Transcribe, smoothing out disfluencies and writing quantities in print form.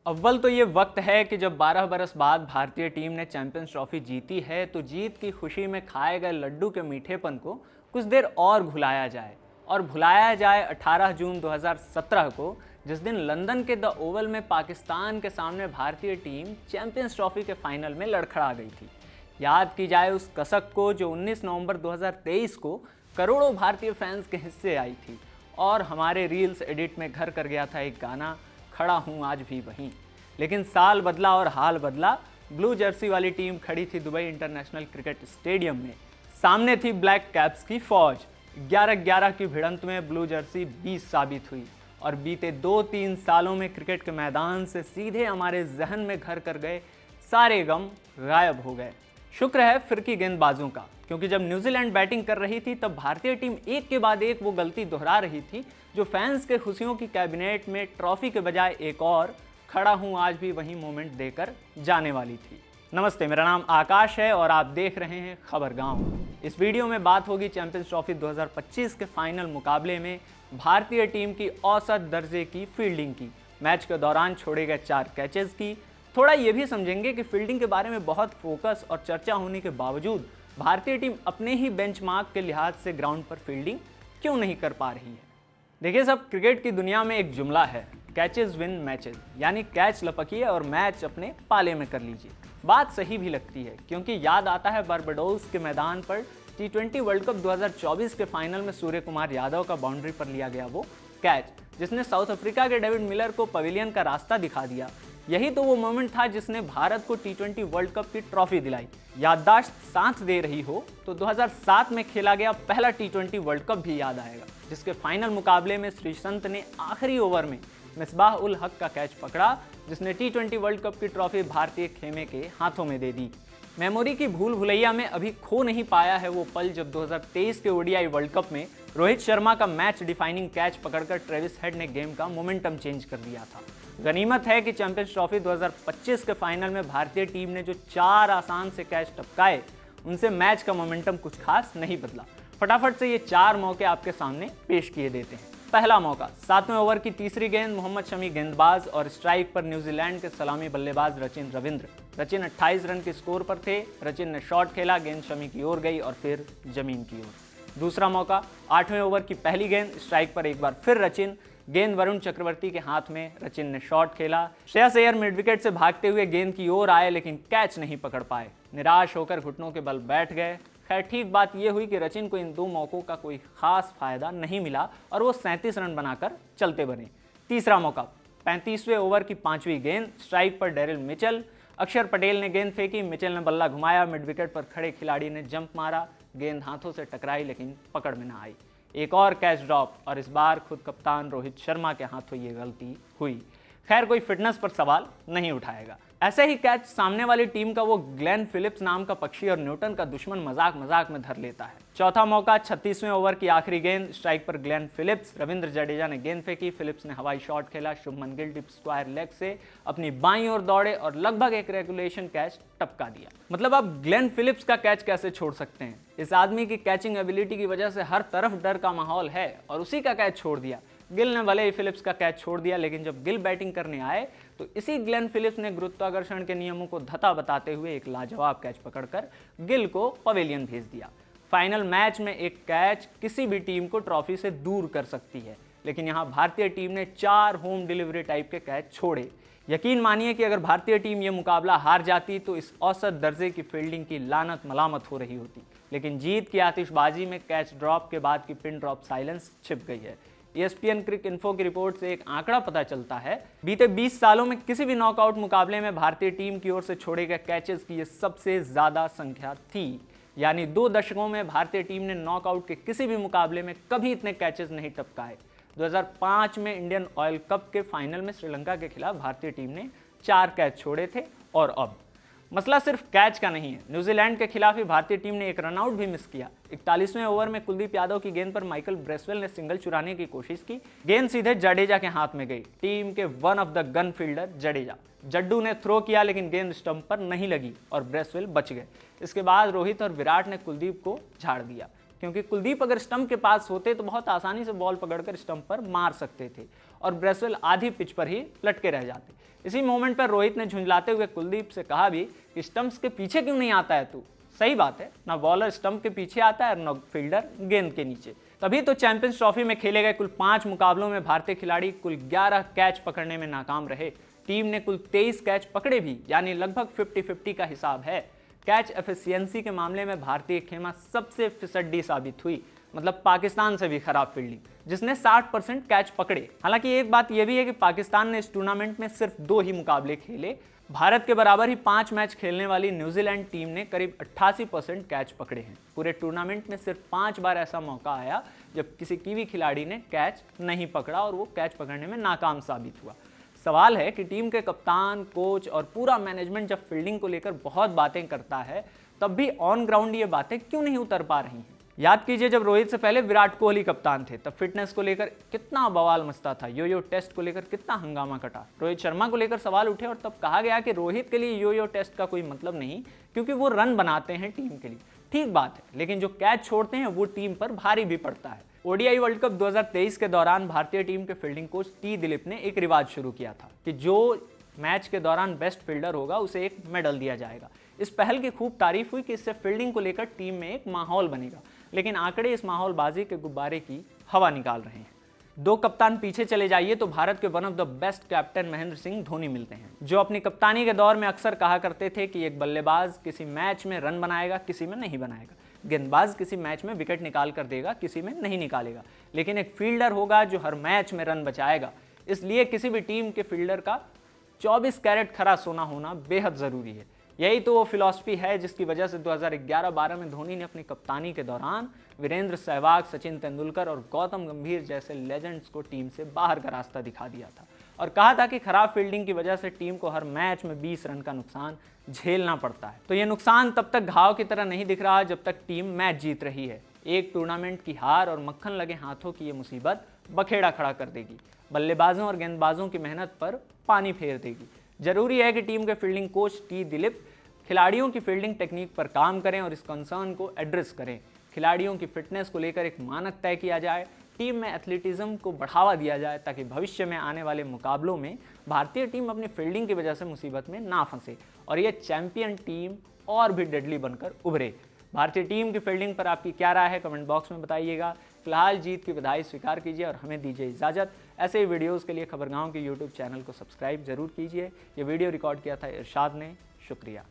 अव्वल तो ये वक्त है कि जब 12 बरस बाद भारतीय टीम ने चैंपियंस ट्रॉफी जीती है तो जीत की खुशी में खाए गए लड्डू के मीठेपन को कुछ देर और भुलाया जाए। और भुलाया जाए 18 जून 2017 को, जिस दिन लंदन के द ओवल में पाकिस्तान के सामने भारतीय टीम चैंपियंस ट्रॉफी के फाइनल में लड़खड़ा गई थी। याद की जाए उस कसक को जो 19 नवंबर 2023 को करोड़ों भारतीय फैंस के हिस्से आई थी और हमारे रील्स एडिट में घर कर गया था एक गाना, खड़ा हूँ आज भी वहीं। लेकिन साल बदला और हाल बदला। ब्लू जर्सी वाली टीम खड़ी थी दुबई इंटरनेशनल क्रिकेट स्टेडियम में, सामने थी ब्लैक कैप्स की फौज। 11-11 की भिड़ंत में ब्लू जर्सी 20 साबित हुई और बीते 2-3 सालों में क्रिकेट के मैदान से सीधे हमारे जहन में घर कर गए सारे गम गायब हो गए। शुक्र है फिरकी गेंदबाजों का, क्योंकि जब न्यूजीलैंड बैटिंग कर रही थी तब भारतीय टीम एक के बाद एक वो गलती दोहरा रही थी जो फैंस के खुशियों की कैबिनेट में ट्रॉफी के बजाय एक और खड़ा हूं आज भी वही मोमेंट देकर जाने वाली थी। नमस्ते, मेरा नाम आकाश है और आप देख रहे हैं खबर गांव। इस वीडियो में बात होगी चैंपियंस ट्रॉफी 2025 के फाइनल मुकाबले में भारतीय टीम की औसत दर्जे की फील्डिंग की, मैच के दौरान छोड़े गए 4 कैचेस की। थोड़ा ये भी समझेंगे कि फील्डिंग के बारे में बहुत फोकस और चर्चा होने के बावजूद भारतीय टीम अपने ही बेंचमार्क के लिहाज से ग्राउंड पर फील्डिंग क्यों नहीं कर पा रही है। देखिए सब, क्रिकेट की दुनिया में एक जुमला है, कैचेस विन मैचेस, यानी कैच लपकिए और मैच अपने पाले में कर लीजिए। बात सही भी लगती है, क्योंकि याद आता है बारबाडोस के मैदान पर T20 वर्ल्ड कप 2024 के फाइनल में सूर्य कुमार यादव का बाउंड्री पर लिया गया वो कैच, जिसने साउथ अफ्रीका के डेविड मिलर को पवेलियन का रास्ता दिखा दिया। यही तो वो मोमेंट था जिसने भारत को T20 वर्ल्ड कप की ट्रॉफी दिलाई। याददाश्त साथ दे रही हो तो 2007 में खेला गया पहला T20 वर्ल्ड कप भी याद आएगा, जिसके फाइनल मुकाबले में श्रीसंत ने आखिरी ओवर में मिसबाह उल हक का कैच पकड़ा, जिसने T20 वर्ल्ड कप की ट्रॉफी भारतीय खेमे के हाथों में दे दी। मेमोरी की भूल भुलैया में अभी खो नहीं पाया है वो पल जब 2023 के ओडीआई वर्ल्ड कप में रोहित शर्मा का मैच डिफाइनिंग कैच पकड़कर ट्रेविस हेड ने गेम का मोमेंटम चेंज कर दिया था। गनीमत है कि चैंपियंस ट्रॉफी 2025 के फाइनल में भारतीय टीम ने जो 4 आसान से कैच टपकाए, उनसे मैच का मोमेंटम कुछ खास नहीं बदला। फटाफट से ये 4 मौके आपके सामने पेश किए देते हैं। पहला मौका, 7वें ओवर की तीसरी गेंद, मोहम्मद शमी गेंदबाज और स्ट्राइक पर न्यूजीलैंड के सलामी बल्लेबाज रचिन रविंद्र। रचिन 28 रन के स्कोर पर थे। रचिन ने शॉट खेला, गेंद शमी की ओर गई और फिर जमीन की ओर। दूसरा मौका, 8वें ओवर की पहली गेंद, स्ट्राइक पर एक बार फिर रचिन, गेंद वरुण चक्रवर्ती के हाथ में, रचिन ने शॉट खेला। श्रेयस अय्यर मिड विकेट से भागते हुए गेंद की ओर आए लेकिन कैच नहीं पकड़ पाए। निराश होकर घुटनों के बल बैठ गए। खैर, ठीक बात यह हुई कि रचिन को इन 2 मौकों का कोई खास फायदा नहीं मिला और वो 37 रन बनाकर चलते बने। तीसरा मौका, 35वें ओवर की 5वीं गेंद, स्ट्राइक पर डेरिल मिचेल। अक्षर पटेल ने गेंद फेंकी, मिचेल ने बल्ला घुमाया, मिड विकेट पर खड़े खिलाड़ी ने जंप मारा, गेंद हाथों से टकराई लेकिन पकड़ में ना आई। एक और कैच ड्रॉप और इस बार खुद कप्तान रोहित शर्मा के हाथों ये गलती हुई। खैर, कोई फिटनेस पर सवाल नहीं उठाएगा। ऐसे ही कैच सामने वाली टीम का वो ग्लेन फिलिप्स नाम का पक्षी और न्यूटन का दुश्मन मजाक मजाक में धर लेता है। चौथा मौका, 36वें ओवर की आखिरी गेंद, स्ट्राइक पर ग्लेन फिलिप्स। रविंद्र जडेजा ने गेंद फेंकी, फिलिप्स ने हवाई शॉट खेला, Shubman Gill deep square leg से अपनी बाईं ओर दौड़े और लगभग एक रेगुलेशन कैच टपका दिया। मतलब आप ग्लेन फिलिप्स का कैच कैसे छोड़ सकते हैं? इस आदमी की कैचिंग एबिलिटी की वजह से हर तरफ डर का माहौल है और उसी का कैच छोड़ दिया। गिल ने भले ही फिलिप्स का कैच छोड़ दिया, लेकिन जब गिल बैटिंग करने आए तो इसी ग्लेन फिलिप्स ने गुरुत्वाकर्षण के नियमों को धता बताते हुए एक लाजवाब कैच पकड़कर गिल को पवेलियन भेज दिया। फाइनल मैच में एक कैच किसी भी टीम को ट्रॉफी से दूर कर सकती है, लेकिन यहाँ भारतीय टीम ने 4 होम डिलीवरी टाइप के कैच छोड़े। यकीन मानिए कि अगर भारतीय टीम ये मुकाबला हार जाती तो इस औसत दर्जे की फील्डिंग की लानत मलामत हो रही होती, लेकिन जीत की आतिशबाजी में कैच ड्रॉप के बाद की पिन ड्रॉप साइलेंस छिप गई है। ESPN क्रिक इन्फो की रिपोर्ट से एक आंकड़ा पता चलता है, बीते 20 सालों में किसी भी नॉकआउट मुकाबले में भारतीय टीम की ओर से छोड़े गए कैचेस की ये सबसे ज्यादा संख्या थी। यानी 2 दशकों में भारतीय टीम ने नॉकआउट के किसी भी मुकाबले में कभी इतने कैचेस नहीं टपकाए। 2005 में इंडियन ऑयल कप के फाइनल में श्रीलंका के खिलाफ भारतीय टीम ने 4 कैच छोड़े थे और अब मसला सिर्फ कैच का नहीं है। न्यूजीलैंड के खिलाफ ही भारतीय टीम ने एक रनआउट भी मिस किया। 41वें ओवर में कुलदीप यादव की गेंद पर माइकल ब्रेसवेल ने सिंगल चुराने की कोशिश की, गेंद सीधे जडेजा के हाथ में गई। टीम के one of the gun fielder Jadeja, Jaddu ने थ्रो किया लेकिन गेंद स्टंप पर नहीं लगी और ब्रेसवेल बच गए। इसके बाद रोहित और विराट ने कुलदीप को झाड़ दिया। क्योंकि कुलदीप अगर स्टंप के पास होते तो बहुत आसानी से बॉल पकड़कर स्टंप पर मार सकते थे और ब्रेसवेल आधी पिच पर ही लटके रह जाते। इसी मोमेंट पर रोहित ने झुंझलाते हुए कुलदीप से कहा भी कि स्टंप्स के पीछे क्यों नहीं आता है तू। सही बात है, ना बॉलर स्टंप के पीछे आता है और ना फील्डर गेंद के नीचे। तभी तो चैंपियंस ट्रॉफी में खेले गए कुल 5 मुकाबलों में भारतीय खिलाड़ी कुल 11 कैच पकड़ने में नाकाम रहे। टीम ने कुल 23 कैच पकड़े भी, यानी लगभग 50-50 का हिसाब है। कैच एफिशिएंसी के मामले में भारतीय खेमा सबसे फिसड्डी साबित हुई, मतलब पाकिस्तान से भी खराब फील्डिंग, जिसने 60% कैच पकड़े। हालांकि एक बात यह भी है कि पाकिस्तान ने इस टूर्नामेंट में सिर्फ 2 ही मुकाबले खेले। भारत के बराबर ही 5 मैच खेलने वाली न्यूजीलैंड टीम ने करीब 88% कैच पकड़े हैं। पूरे टूर्नामेंट में सिर्फ 5 बार ऐसा मौका आया जब किसी कीवी खिलाड़ी ने कैच नहीं पकड़ा और वो कैच पकड़ने में नाकाम साबित हुआ। सवाल है कि टीम के कप्तान, कोच और पूरा मैनेजमेंट जब फील्डिंग को लेकर बहुत बातें करता है, तब भी ऑन ग्राउंड ये बातें क्यों नहीं उतर पा रही हैं। याद कीजिए, जब रोहित से पहले विराट कोहली कप्तान थे तब फिटनेस को लेकर कितना बवाल मचता था, यो टेस्ट को लेकर कितना हंगामा कटा। रोहित शर्मा को लेकर सवाल उठे और तब कहा गया कि रोहित के लिए यो टेस्ट का कोई मतलब नहीं, क्योंकि वो रन बनाते हैं टीम के लिए। ठीक बात है, लेकिन जो कैच छोड़ते हैं वो टीम पर भारी भी पड़ता है। ओडीआई वर्ल्ड कप 2023 के दौरान भारतीय टीम के फील्डिंग कोच टी दिलीप ने एक रिवाज शुरू किया था कि जो मैच के दौरान बेस्ट फील्डर होगा उसे एक मेडल दिया जाएगा। इस पहल की खूब तारीफ हुई कि इससे फील्डिंग को लेकर टीम में एक माहौल बनेगा, लेकिन आंकड़े इस माहौलबाजी के गुब्बारे की हवा निकाल रहे हैं। 2 कप्तान पीछे चले जाइए तो भारत के one of the best captain Mahendra Singh Dhoni मिलते हैं, जो अपनी कप्तानी के दौर में अक्सर कहा करते थे कि एक बल्लेबाज किसी मैच में रन बनाएगा, किसी में नहीं बनाएगा। गेंदबाज किसी मैच में विकेट निकाल कर देगा, किसी में नहीं निकालेगा, लेकिन एक फील्डर होगा जो हर मैच में रन बचाएगा। इसलिए किसी भी टीम के फील्डर का 24 कैरेट खरा सोना होना बेहद ज़रूरी है। यही तो वो फिलॉसफी है जिसकी वजह से 2011-12 में धोनी ने अपनी कप्तानी के दौरान वीरेंद्र सहवाग, सचिन तेंदुलकर और गौतम गंभीर जैसे लेजेंड्स को टीम से बाहर का रास्ता दिखा दिया था और कहा था कि खराब फील्डिंग की वजह से टीम को हर मैच में 20 रन का नुकसान झेलना पड़ता है। तो ये नुकसान तब तक घाव की तरह नहीं दिख रहा जब तक टीम मैच जीत रही है। एक टूर्नामेंट की हार और मक्खन लगे हाथों की ये मुसीबत बखेड़ा खड़ा कर देगी, बल्लेबाजों और गेंदबाजों की मेहनत पर पानी फेर देगी। जरूरी है कि टीम के फील्डिंग कोच टी दिलीप खिलाड़ियों की फील्डिंग टेक्निक पर काम करें और इस कंसर्न को एड्रेस करें। खिलाड़ियों की फिटनेस को लेकर एक मानक तय किया जाए, टीम में एथलेटिज्म को बढ़ावा दिया जाए ताकि भविष्य में आने वाले मुकाबलों में भारतीय टीम अपनी फील्डिंग की वजह से मुसीबत में ना फंसे और ये चैंपियन टीम और भी डेडली बनकर उभरे। भारतीय टीम की फील्डिंग पर आपकी क्या राय है, कमेंट बॉक्स में बताइएगा। फिलहाल जीत की बधाई स्वीकार कीजिए और हमें दीजिए इजाज़त। ऐसे ही वीडियोज़ के लिए खबरगांव के यूट्यूब चैनल को सब्सक्राइब जरूर कीजिए। ये वीडियो रिकॉर्ड किया था इरशाद ने। शुक्रिया।